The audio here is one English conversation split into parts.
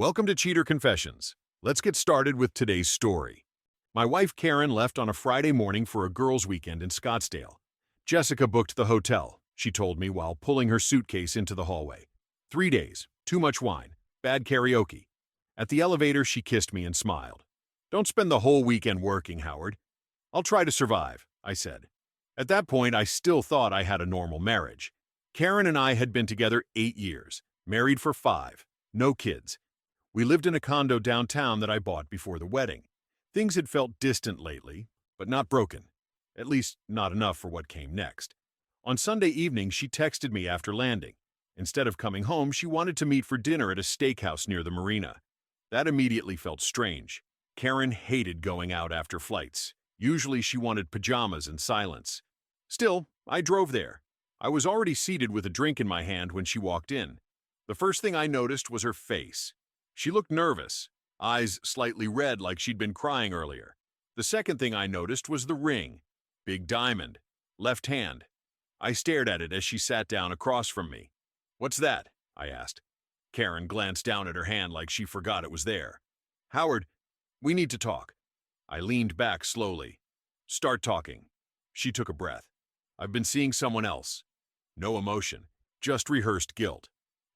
Welcome to Cheater Confessions. Let's get started with today's story. My wife Karen left on a Friday morning for a girls' weekend in Scottsdale. Jessica booked the hotel, she told me while pulling her suitcase into the hallway. 3 days, too much wine, bad karaoke. At the elevator, she kissed me and smiled. Don't spend the whole weekend working, Howard. I'll try to survive, I said. At that point, I still thought I had a normal marriage. Karen and I had been together 8 years, married for 5, no kids. We lived in a condo downtown that I bought before the wedding. Things had felt distant lately, but not broken. At least, not enough for what came next. On Sunday evening, she texted me after landing. Instead of coming home, she wanted to meet for dinner at a steakhouse near the marina. That immediately felt strange. Karen hated going out after flights. Usually she wanted pajamas and silence. Still, I drove there. I was already seated with a drink in my hand when she walked in. The first thing I noticed was her face. She looked nervous, eyes slightly red like she'd been crying earlier. The second thing I noticed was the ring. Big diamond. Left hand. I stared at it as she sat down across from me. "What's that?" I asked. Karen glanced down at her hand like she forgot it was there. "Howard, we need to talk." I leaned back slowly. "Start talking." She took a breath. "I've been seeing someone else." No emotion, just rehearsed guilt.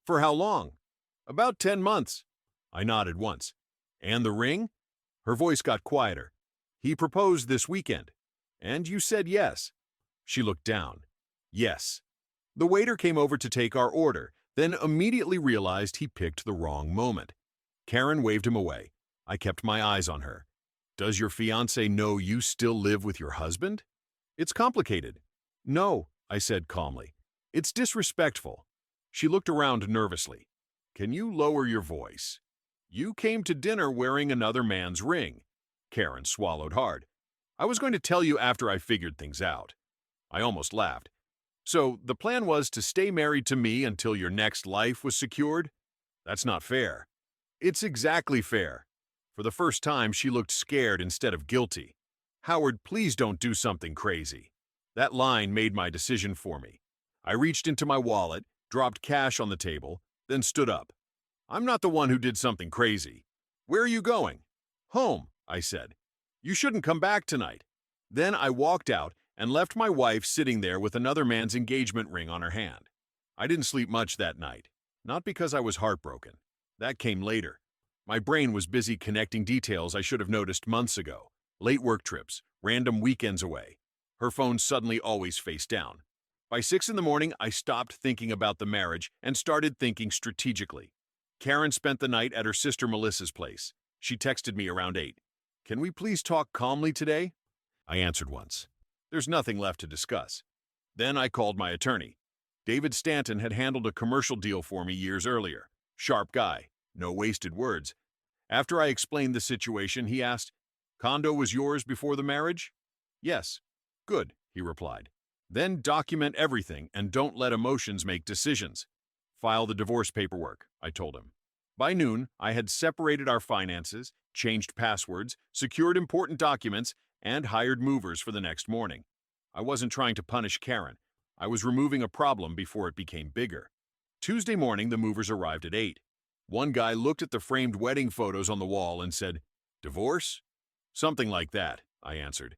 "For how long?" "About 10 months. I nodded once. "And the ring?" Her voice got quieter. "He proposed this weekend. And you said yes." She looked down. "Yes." The waiter came over to take our order, then immediately realized he picked the wrong moment. Karen waved him away. I kept my eyes on her. "Does your fiancé know you still live with your husband?" "It's complicated." "No," I said calmly. "It's disrespectful." She looked around nervously. "Can you lower your voice? You came to dinner wearing another man's ring." Karen swallowed hard. "I was going to tell you after I figured things out." I almost laughed. "So the plan was to stay married to me until your next life was secured? That's not fair." "It's exactly fair." For the first time, she looked scared instead of guilty. "Howard, please don't do something crazy." That line made my decision for me. I reached into my wallet, dropped cash on the table, then stood up. "I'm not the one who did something crazy." "Where are you going?" "Home," I said. "You shouldn't come back tonight." Then I walked out and left my wife sitting there with another man's engagement ring on her hand. I didn't sleep much that night, not because I was heartbroken. That came later. My brain was busy connecting details I should have noticed months ago. Late work trips, random weekends away. Her phone suddenly always face down. By 6 in the morning, I stopped thinking about the marriage and started thinking strategically. Karen spent the night at her sister Melissa's place. She texted me around 8. "Can we please talk calmly today?" I answered once. There's nothing left to discuss. Then I called my attorney. David Stanton had handled a commercial deal for me years earlier. Sharp guy, no wasted words. After I explained the situation, he asked, "Condo was yours before the marriage?" "Yes." "Good," he replied. "Then document everything and don't let emotions make decisions." "File the divorce paperwork," I told him. By noon, I had separated our finances, changed passwords, secured important documents, and hired movers for the next morning. I wasn't trying to punish Karen. I was removing a problem before it became bigger. Tuesday morning, the movers arrived at 8. One guy looked at the framed wedding photos on the wall and said, "Divorce?" "Something like that," I answered.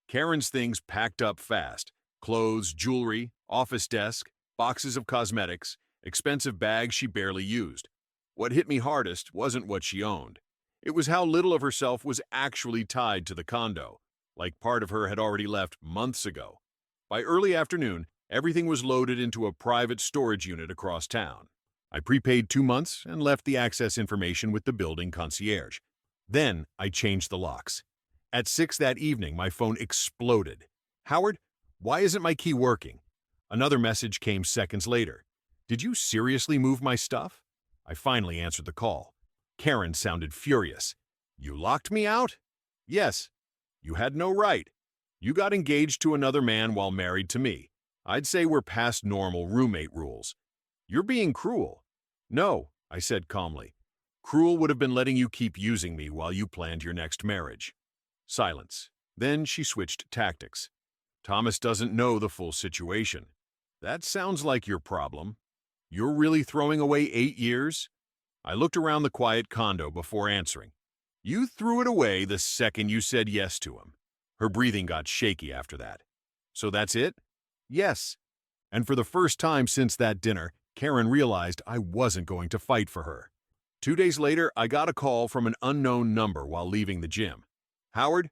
Karen's things packed up fast. Clothes, jewelry, office desk, boxes of cosmetics, expensive bags she barely used. What hit me hardest wasn't what she owned. It was how little of herself was actually tied to the condo, like part of her had already left months ago. By early afternoon, everything was loaded into a private storage unit across town. I prepaid 2 months and left the access information with the building concierge. Then I changed the locks. At 6 that evening, my phone exploded. "Howard, why isn't my key working?" Another message came seconds later. "Did you seriously move my stuff?" I finally answered the call. Karen sounded furious. "You locked me out?" "Yes." "You had no right. You got engaged to another man while married to me. I'd say we're past normal roommate rules." "You're being cruel." "No," I said calmly. "Cruel would have been letting you keep using me while you planned your next marriage." Silence. Then she switched tactics. "Thomas doesn't know the full situation." "That sounds like your problem. You're really throwing away 8 years?" I looked around the quiet condo before answering. You threw it away the second you said yes to him. Her breathing got shaky after that. So that's it? Yes. And for the first time since that dinner, Karen realized I wasn't going to fight for her. 2 days later, I got a call from an unknown number while leaving the gym. Howard?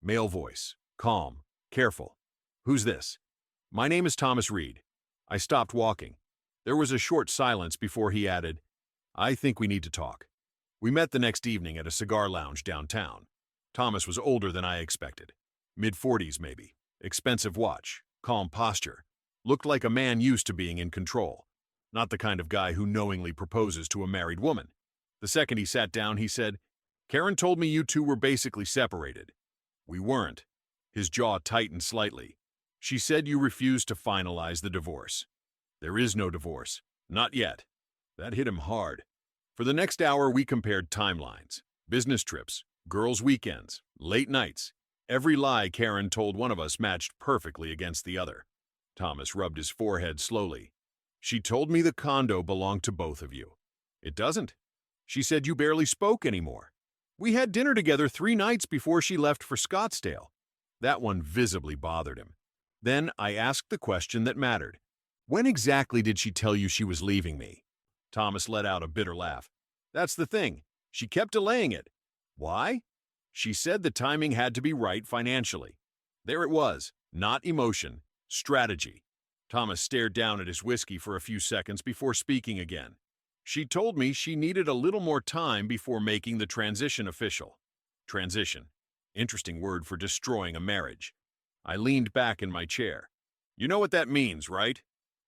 Male voice. Calm. Careful. Who's this? My name is Thomas Reed. I stopped walking. There was a short silence before he added, I think we need to talk. We met the next evening at a cigar lounge downtown. Thomas was older than I expected. Mid-40s maybe. Expensive watch. Calm posture. Looked like a man used to being in control. Not the kind of guy who knowingly proposes to a married woman. The second he sat down, he said, Karen told me you two were basically separated. We weren't. His jaw tightened slightly. She said you refused to finalize the divorce. There is no divorce. Not yet. That hit him hard. For the next hour, we compared timelines, business trips, girls' weekends, late nights. Every lie Karen told one of us matched perfectly against the other. Thomas rubbed his forehead slowly. She told me the condo belonged to both of you. It doesn't. She said you barely spoke anymore. We had dinner together 3 nights before she left for Scottsdale. That one visibly bothered him. Then I asked the question that mattered. When exactly did she tell you she was leaving me? Thomas let out a bitter laugh. That's the thing. She kept delaying it. Why? She said the timing had to be right financially. There it was. Not emotion. Strategy. Thomas stared down at his whiskey for a few seconds before speaking again. She told me she needed a little more time before making the transition official. Transition. Interesting word for destroying a marriage. I leaned back in my chair. You know what that means, right?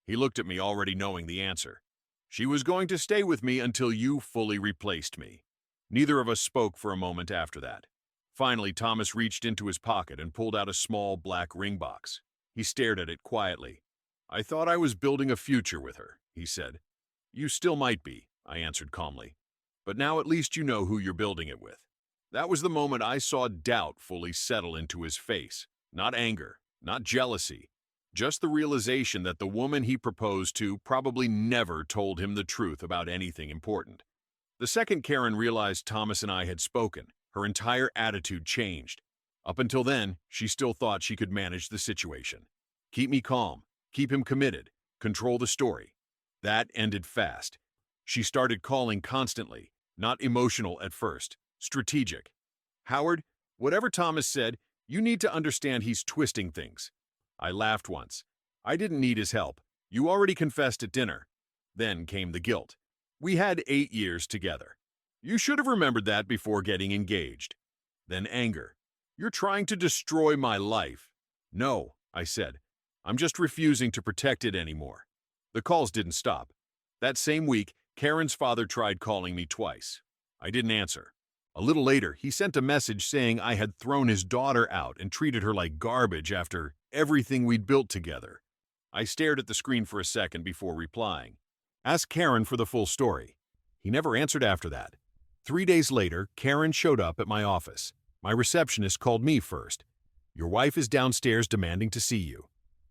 He looked at me already knowing the answer. She was going to stay with me until you fully replaced me. Neither of us spoke for a moment after that. Finally, Thomas reached into his pocket and pulled out a small black ring box. He stared at it quietly. I thought I was building a future with her, he said. You still might be, I answered calmly. But now at least you know who you're building it with. That was the moment I saw doubt fully settle into his face. Not anger, not jealousy. Just the realization that the woman he proposed to probably never told him the truth about anything important. The second Karen realized Thomas and I had spoken, her entire attitude changed. Up until then, she still thought she could manage the situation. Keep me calm, keep him committed, control the story. That ended fast. She started calling constantly, not emotional at first, strategic. Howard, whatever Thomas said, you need to understand he's twisting things. I laughed once. I didn't need his help. You already confessed at dinner. Then came the guilt. We had 8 years together. You should have remembered that before getting engaged. Then anger. You're trying to destroy my life. No, I said. I'm just refusing to protect it anymore. The calls didn't stop. That same week, Karen's father tried calling me twice. I didn't answer. A little later, he sent a message saying I had thrown his daughter out and treated her like garbage after everything we'd built together. I stared at the screen for a second before replying. Ask Karen for the full story. He never answered after that. 3 days later, Karen showed up at my office. My receptionist called me first. Your wife is downstairs demanding to see you.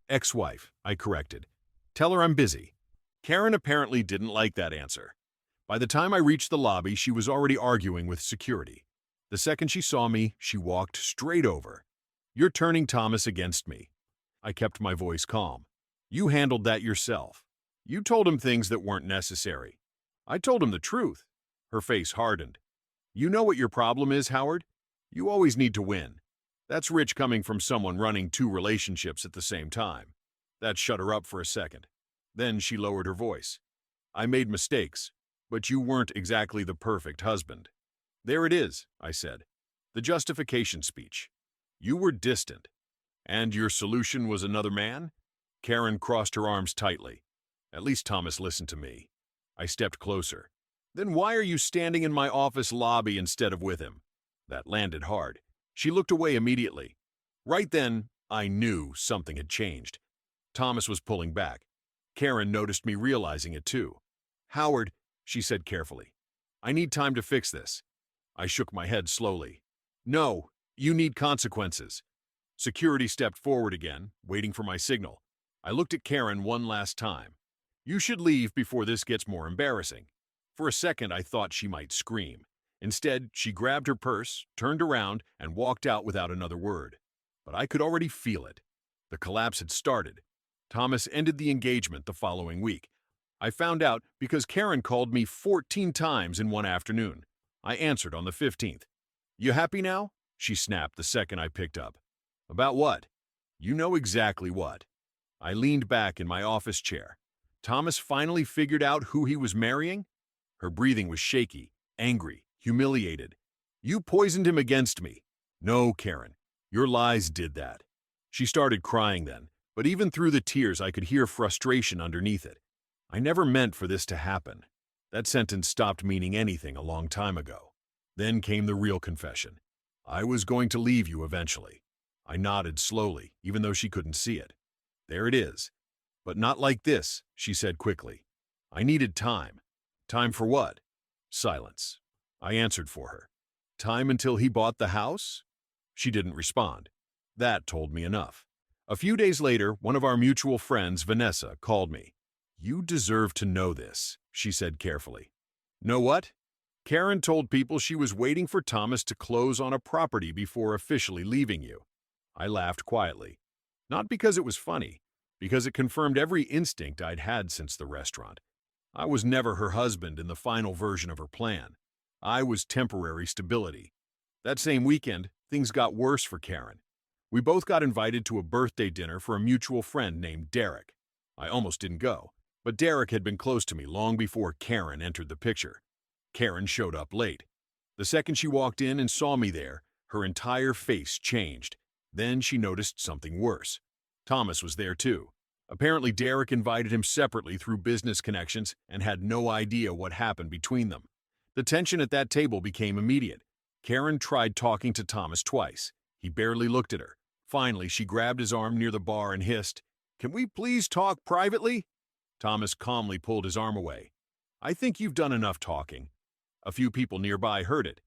Ex-wife, I corrected. Tell her I'm busy. Karen apparently didn't like that answer. By the time I reached the lobby, she was already arguing with security. The second she saw me, she walked straight over. You're turning Thomas against me. I kept my voice calm. You handled that yourself. You told him things that weren't necessary. I told him the truth. Her face hardened. You know what your problem is, Howard? You always need to win. That's rich coming from someone running 2 relationships at the same time. That shut her up for a second. Then she lowered her voice. I made mistakes, but you weren't exactly the perfect husband. There it is, I said. The justification speech. You were distant. And your solution was another man? Karen crossed her arms tightly. At least Thomas listened to me. I stepped closer. Then why are you standing in my office lobby instead of with him? That landed hard. She looked away immediately. Right then, I knew something had changed. Thomas was pulling back. Karen noticed me realizing it too. Howard, she said carefully, I need time to fix this. I shook my head slowly. No, you need consequences. Security stepped forward again, waiting for my signal. I looked at Karen one last time. You should leave before this gets more embarrassing. For a second, I thought she might scream. Instead, she grabbed her purse, turned around, and walked out without another word. But I could already feel it. The collapse had started. Thomas ended the engagement the following week. I found out because Karen called me 14 times in one afternoon. I answered on the 15th. "You happy now?" she snapped the second I picked up. "About what?" "You know exactly what." I leaned back in my office chair. Thomas finally figured out who he was marrying? Her breathing was shaky, angry, humiliated. "You poisoned him against me." "No, Karen. Your lies did that." She started crying then, but even through the tears I could hear frustration underneath it. "I never meant for this to happen." That sentence stopped meaning anything a long time ago. Then came the real confession. "I was going to leave you eventually." I nodded slowly, even though she couldn't see it. "There it is. But not like this," she said quickly. "I needed time." "Time for what?" Silence. I answered for her. "Time until he bought the house?" She didn't respond. That told me enough. A few days later, one of our mutual friends, Vanessa, called me. "You deserve to know this," she said carefully. "Know what?" "Karen told people she was waiting for Thomas to close on a property before officially leaving you." I laughed quietly. Not because it was funny, because it confirmed every instinct I'd had since the restaurant. I was never her husband in the final version of her plan. I was temporary stability. That same weekend, things got worse for Karen. We both got invited to a birthday dinner for a mutual friend named Derek. I almost didn't go, but Derek had been close to me long before Karen entered the picture. Karen showed up late. The second she walked in and saw me there, her entire face changed. Then she noticed something worse. Thomas was there too. Apparently, Derek invited him separately through business connections and had no idea what happened between them. The tension at that table became immediate. Karen tried talking to Thomas twice. He barely looked at her. Finally, she grabbed his arm near the bar and hissed, "Can we please talk privately?" Thomas calmly pulled his arm away. "I think you've done enough talking." A few people nearby heard it.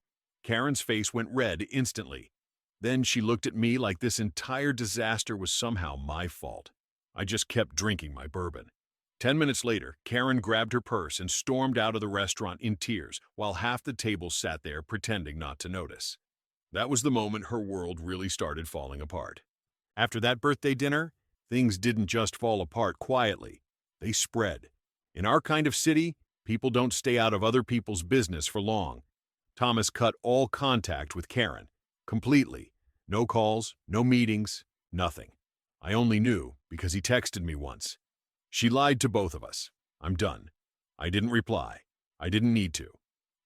Karen's face went red instantly. Then she looked at me like this entire disaster was somehow my fault. I just kept drinking my bourbon. 10 minutes later, Karen grabbed her purse and stormed out of the restaurant in tears while half the table sat there pretending not to notice. That was the moment her world really started falling apart. After that birthday dinner, things didn't just fall apart quietly. They spread. In our kind of city, people don't stay out of other people's business for long. Thomas cut all contact with Karen. Completely. No calls, no meetings, nothing. I only knew because he texted me once. "She lied to both of us. I'm done." I didn't reply. I didn't need to.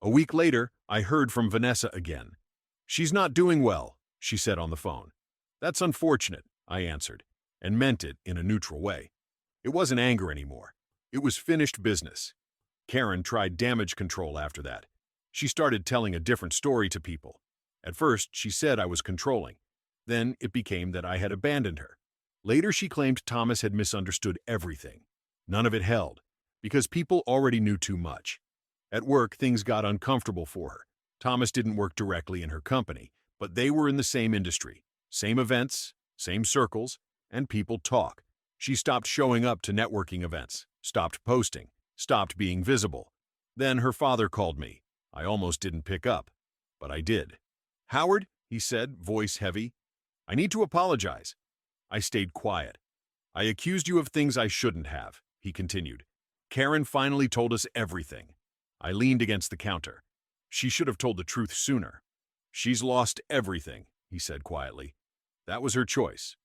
A week later, I heard from Vanessa again. "She's not doing well," she said on the phone. "That's unfortunate," I answered, and meant it in a neutral way. It wasn't anger anymore. It was finished business. Karen tried damage control after that. She started telling a different story to people. At first, she said I was controlling. Then it became that I had abandoned her. Later, she claimed Thomas had misunderstood everything. None of it held, because people already knew too much. At work, things got uncomfortable for her. Thomas didn't work directly in her company, but they were in the same industry, same events, same circles, and people talk. She stopped showing up to networking events, stopped posting, stopped being visible. Then her father called me. I almost didn't pick up, but I did. "Howard," he said, voice heavy, "I need to apologize." I stayed quiet. "I accused you of things I shouldn't have," he continued. "Karen finally told us everything." I leaned against the counter. "She should have told the truth sooner." "She's lost everything," he said quietly. "That was her choice."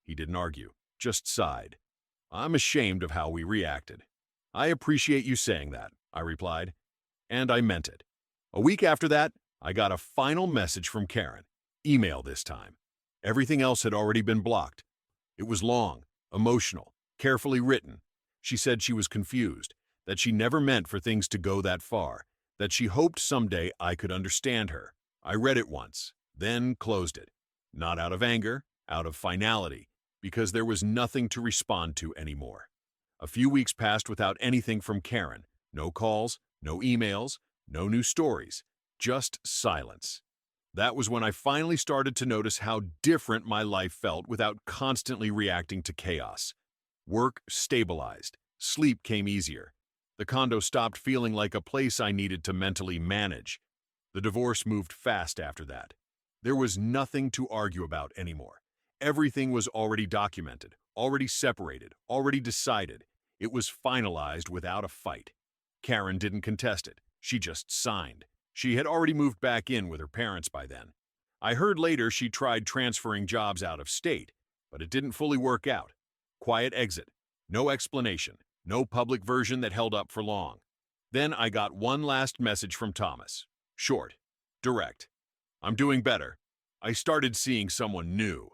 He didn't argue, just sighed. "I'm ashamed of how we reacted." "I appreciate you saying that," I replied. And I meant it. A week after that, I got a final message from Karen. Email this time. Everything else had already been blocked. It was long, emotional, carefully written. She said she was confused, that she never meant for things to go that far, that she hoped someday I could understand her. I read it once, then closed it. Not out of anger, out of finality, because there was nothing to respond to anymore. A few weeks passed without anything from Karen. No calls, no emails, no new stories, just silence. That was when I finally started to notice how different my life felt without constantly reacting to chaos. Work stabilized. Sleep came easier. The condo stopped feeling like a place I needed to mentally manage. The divorce moved fast after that. There was nothing to argue about anymore. Everything was already documented, already separated, already decided. It was finalized without a fight. Karen didn't contest it. She just signed. She had already moved back in with her parents by then. I heard later she tried transferring jobs out of state, but it didn't fully work out. Quiet exit. No explanation. No public version that held up for long. Then I got one last message from Thomas. Short. Direct. I'm doing better. I started seeing someone new.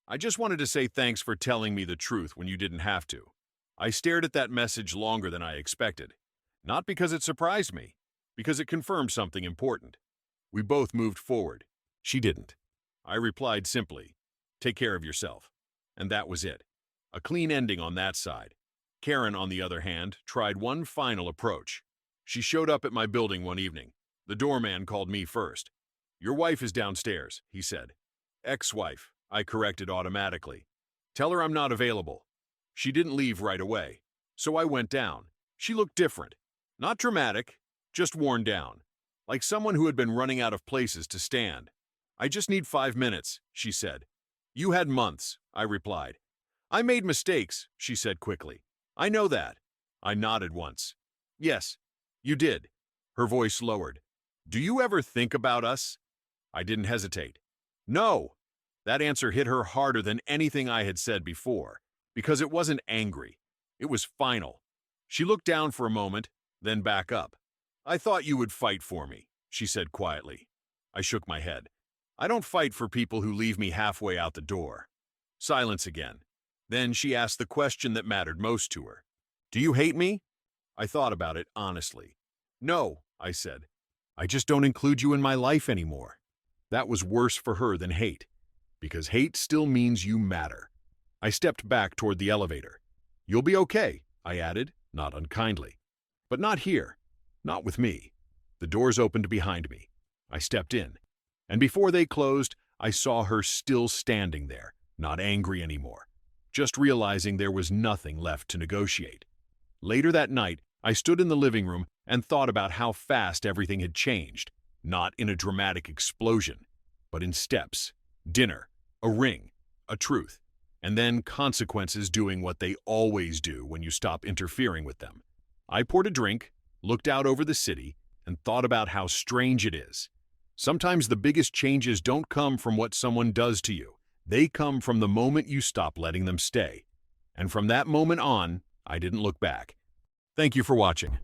I just wanted to say thanks for telling me the truth when you didn't have to. I stared at that message longer than I expected. Not because it surprised me, because it confirmed something important. We both moved forward. She didn't. I replied simply, "Take care of yourself." And that was it. A clean ending on that side. Karen, on the other hand, tried one final approach. She showed up at my building one evening. The doorman called me first. "Your wife is downstairs," he said. "Ex-wife," I corrected automatically. "Tell her I'm not available." She didn't leave right away, so I went down. She looked different. Not dramatic, just worn down. Like someone who had been running out of places to stand. "I just need 5 minutes," she said. "You had months," I replied. "I made mistakes," she said quickly. "I know that." I nodded once. "Yes, you did." Her voice lowered. "Do you ever think about us?" I didn't hesitate. "No." That answer hit her harder than anything I had said before, because it wasn't angry. It was final. She looked down for a moment, then back up. "I thought you would fight for me," she said quietly. I shook my head. "I don't fight for people who leave me halfway out the door." Silence again. Then she asked the question that mattered most to her. "Do you hate me?" I thought about it honestly. "No," I said. "I just don't include you in my life anymore." That was worse for her than hate, because hate still means you matter. I stepped back toward the elevator. "You'll be okay," I added, not unkindly. "But not here. Not with me." The doors opened behind me. I stepped in, and before they closed, I saw her still standing there, not angry anymore, just realizing there was nothing left to negotiate. Later that night, I stood in the living room and thought about how fast everything had changed, not in a dramatic explosion, but in steps. Dinner, a ring, a truth, and then consequences doing what they always do when you stop interfering with them. I poured a drink, looked out over the city, and thought about how strange it is. Sometimes the biggest changes don't come from what someone does to you. They come from the moment you stop letting them stay. And from that moment on, I didn't look back. Thank you for watching.